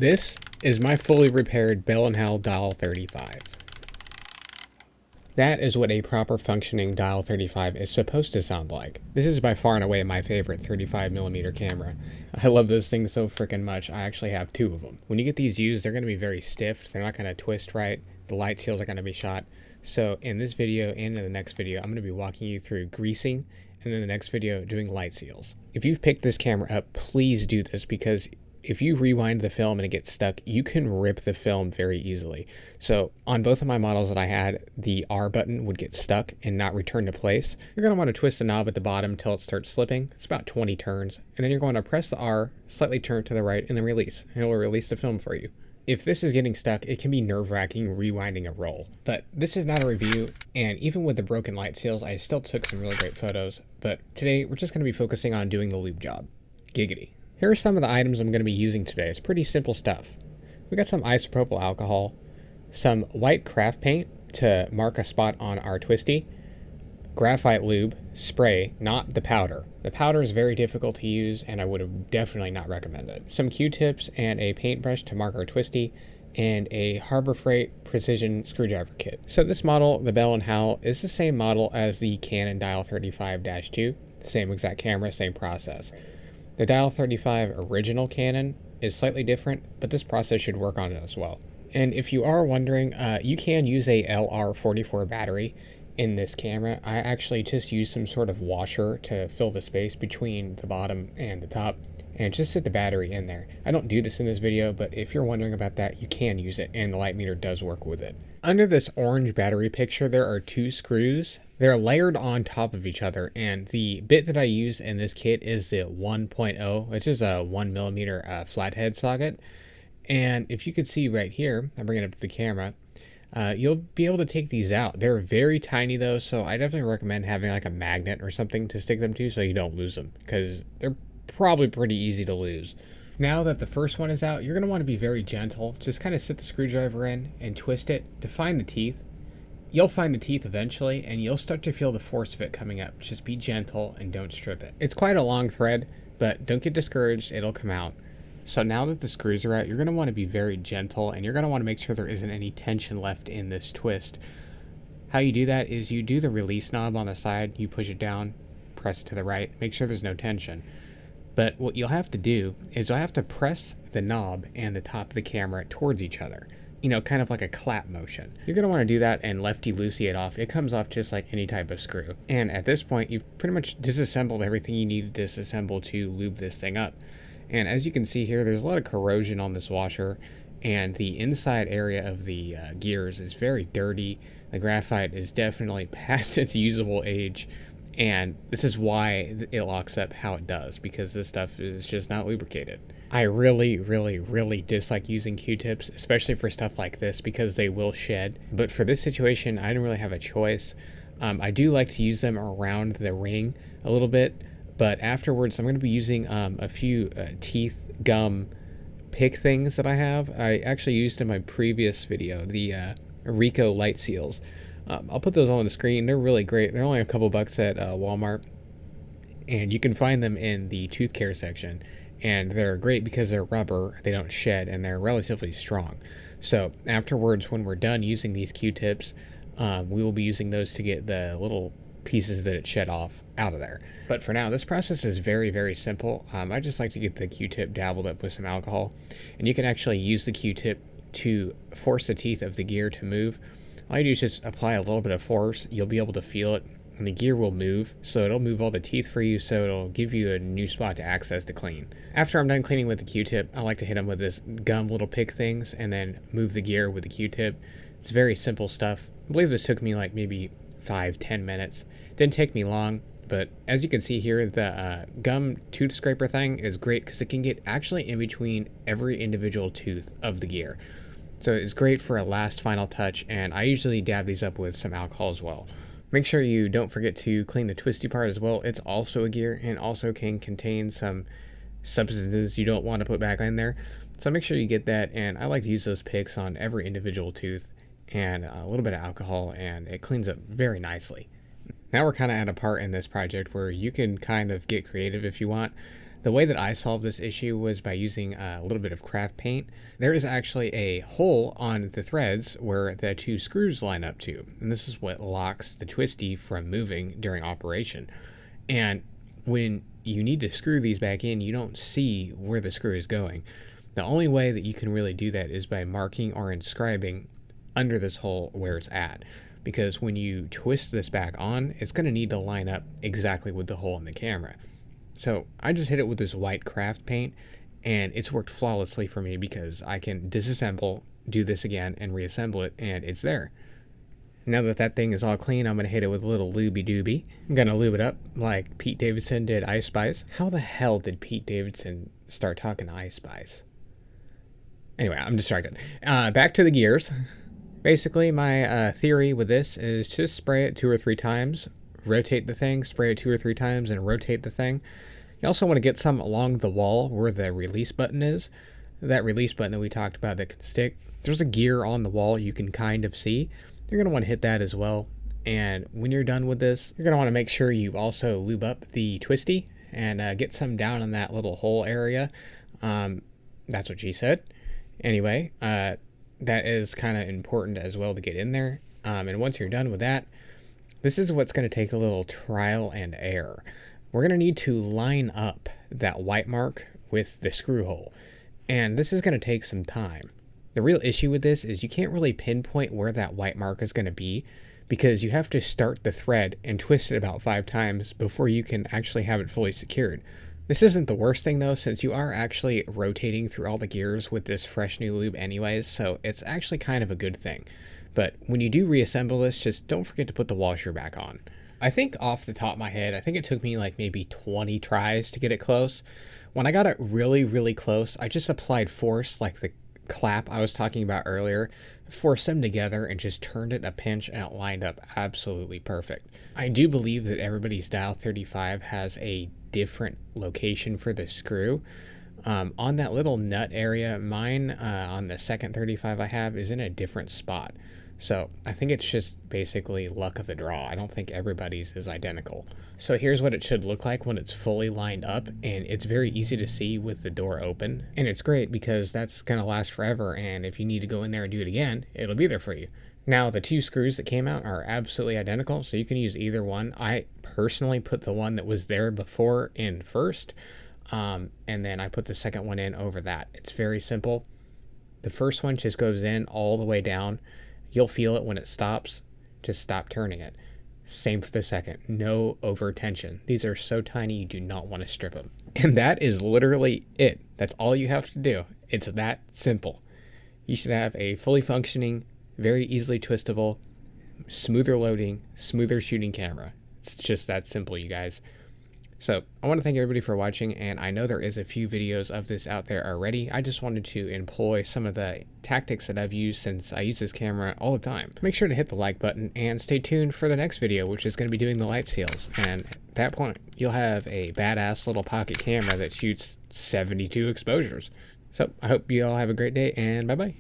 This is my fully repaired Bell & Howell Dial 35. That is what a proper functioning Dial 35 is supposed to sound like. This is by far and away my favorite 35mm camera. I love this thing so freaking much, I actually have two of them. When you get these used, they're going to be very stiff, they're not going to twist right, the light seals are going to be shot. So in this video and in the next video, I'm going to be walking you through greasing, and in the next video doing light seals. If you've picked this camera up, please do this, because if you rewind the film and it gets stuck, you can rip the film very easily. So on both of my models that I had, the R button would get stuck and not return to place. You're going to want to twist the knob at the bottom until it starts slipping. It's about 20 turns. And then you're going to press the R, slightly turn to the right, and then release. And it will release the film for you. If this is getting stuck, it can be nerve-wracking rewinding a roll. But this is not a review, and even with the broken light seals, I still took some really great photos. But today, we're just going to be focusing on doing the lube job. Giggity. Here are some of the items I'm going to be using today. It's pretty simple stuff. We got some isopropyl alcohol, some white craft paint to mark a spot on our twisty, graphite lube, spray, not the powder. The powder is very difficult to use and I would have definitely not recommend it. Some Q-tips and a paintbrush to mark our twisty, and a Harbor Freight precision screwdriver kit. So this model, the Bell & Howell, is the same model as the Canon Dial 35-2, same exact camera, same process. The Dial 35 original Canon is slightly different, but this process should work on it as well. And if you are wondering, you can use a LR44 battery in this camera. I actually just used some sort of washer to fill the space between the bottom and the top, and just sit the battery in there. I don't do this in this video, but if you're wondering about that, you can use it, and the light meter does work with it. Under this orange battery picture, there are two screws. They're layered on top of each other, and the bit that I use in this kit is the 1.0, which is a 1mm flathead socket. And if you could see right here, I'll bring it up to the camera, you'll be able to take these out. They're very tiny though, so I definitely recommend having like a magnet or something to stick them to so you don't lose them, because they're probably pretty easy to lose. Now that the first one is out, you're going to want to be very gentle. Just kind of sit the screwdriver in and twist it to find the teeth. You'll find the teeth eventually, and you'll start to feel the force of it coming up. Just be gentle and don't strip it. It's quite a long thread, but don't get discouraged, it'll come out. So now that the screws are out, you're going to want to be very gentle, and you're going to want to make sure there isn't any tension left in this twist. How you do that is you do the release knob on the side, you push it down, press to the right, make sure there's no tension. But what you'll have to do is you'll have to press the knob and the top of the camera towards each other. You know, kind of like a clap motion. You're going to want to do that and lefty-loosey it off. It comes off just like any type of screw. And at this point, you've pretty much disassembled everything you need to disassemble to lube this thing up. And as you can see here, there's a lot of corrosion on this washer, and the inside area of the gears is very dirty. The graphite is definitely past its usable age. And this is why it locks up how it does, because this stuff is just not lubricated. I really dislike using Q-tips, especially for stuff like this, because they will shed. But for this situation, I didn't really have a choice. I do like to use them around the ring a little bit, but afterwards I'm going to be using a few teeth gum pick things that I have. I actually used in my previous video, the Rico light seals. I'll put those on the screen. They're really great. They're only a couple bucks at Walmart, and you can find them in the tooth care section. And they're great because they're rubber, they don't shed, and they're relatively strong. So afterwards, when we're done using these Q-tips, we will be using those to get the little pieces that it shed off out of there. But for now, this process is very simple. I just like to get the Q-tip dabbled up with some alcohol, and you can actually use the Q-tip to force the teeth of the gear to move. All you do is just apply a little bit of force. You'll be able to feel it, and the gear will move, so it'll move all the teeth for you, so it'll give you a new spot to access to clean. After I'm done cleaning with the Q-tip, I like to hit them with this gum little pick things and then move the gear with the Q-tip. It's very simple stuff. I believe this took me like maybe 5-10 minutes. Didn't take me long, but as you can see here, the gum tooth scraper thing is great because it can get actually in between every individual tooth of the gear. So it's great for a last final touch, and I usually dab these up with some alcohol as well. Make sure you don't forget to clean the twisty part as well. It's also a gear and also can contain some substances you don't want to put back in there. So make sure you get that, and I like to use those picks on every individual tooth and a little bit of alcohol, and it cleans up very nicely. Now we're kind of at a part in this project where you can kind of get creative if you want. The way that I solved this issue was by using a little bit of craft paint. There is actually a hole on the threads where the two screws line up to, and this is what locks the twisty from moving during operation. And when you need to screw these back in, you don't see where the screw is going. The only way that you can really do that is by marking or inscribing under this hole where it's at. Because when you twist this back on, it's going to need to line up exactly with the hole in the camera. So I just hit it with this white craft paint, and it's worked flawlessly for me because I can disassemble, do this again, and reassemble it, and it's there. Now that that thing is all clean, I'm going to hit it with a little looby dooby. I'm going to lube it up like Pete Davidson did Ice Spice. How the hell did Pete Davidson start talking Ice Spice? Anyway, I'm distracted. Back to the gears. Basically, my theory with this is just spray it 2 or 3 times, rotate the thing, spray it 2 or 3 times, and rotate the thing. You also want to get some along the wall where the release button is. That release button that we talked about that can stick. There's a gear on the wall you can kind of see. You're going to want to hit that as well. And when you're done with this, you're going to want to make sure you also lube up the twisty and get some down in that little hole area. That's what she said. Anyway, that is kind of important as well to get in there. And once you're done with that, this is what's going to take a little trial and error. We're going to need to line up that white mark with the screw hole. And this is going to take some time. The real issue with this is you can't really pinpoint where that white mark is going to be because you have to start the thread and twist it about 5 times before you can actually have it fully secured. This isn't the worst thing though, since you are actually rotating through all the gears with this fresh new lube anyways, so it's actually kind of a good thing. But when you do reassemble this, just don't forget to put the washer back on. I think off the top of my head, I think it took me like maybe 20 tries to get it close. When I got it really, really close, I just applied force like the clap I was talking about earlier, forced them together and just turned it a pinch and it lined up absolutely perfect. I do believe that everybody's dial 35 has a different location for the screw. On that little nut area, mine on the second 35 I have is in a different spot. So I think it's just basically luck of the draw. I don't think everybody's is identical. So here's what it should look like when it's fully lined up, and it's very easy to see with the door open. And it's great because that's gonna last forever, and if you need to go in there and do it again, it'll be there for you. Now the 2 screws that came out are absolutely identical, so you can use either one. I personally put the one that was there before in first, and then I put the second one in over that. It's very simple. The first one just goes in all the way down. You'll feel it when it stops. Just stop turning it. Same for the second. No over tension. These are so tiny you do not want to strip them. And that is literally it. That's all you have to do. It's that simple. You should have a fully functioning, very easily twistable, smoother loading, smoother shooting camera. It's just that simple, you guys. So I want to thank everybody for watching, and I know there is a few videos of this out there already. I just wanted to employ some of the tactics that I've used since I use this camera all the time. Make sure to hit the like button and stay tuned for the next video, which is going to be doing the light seals. And at that point, you'll have a badass little pocket camera that shoots 72 exposures. So I hope you all have a great day, and bye-bye.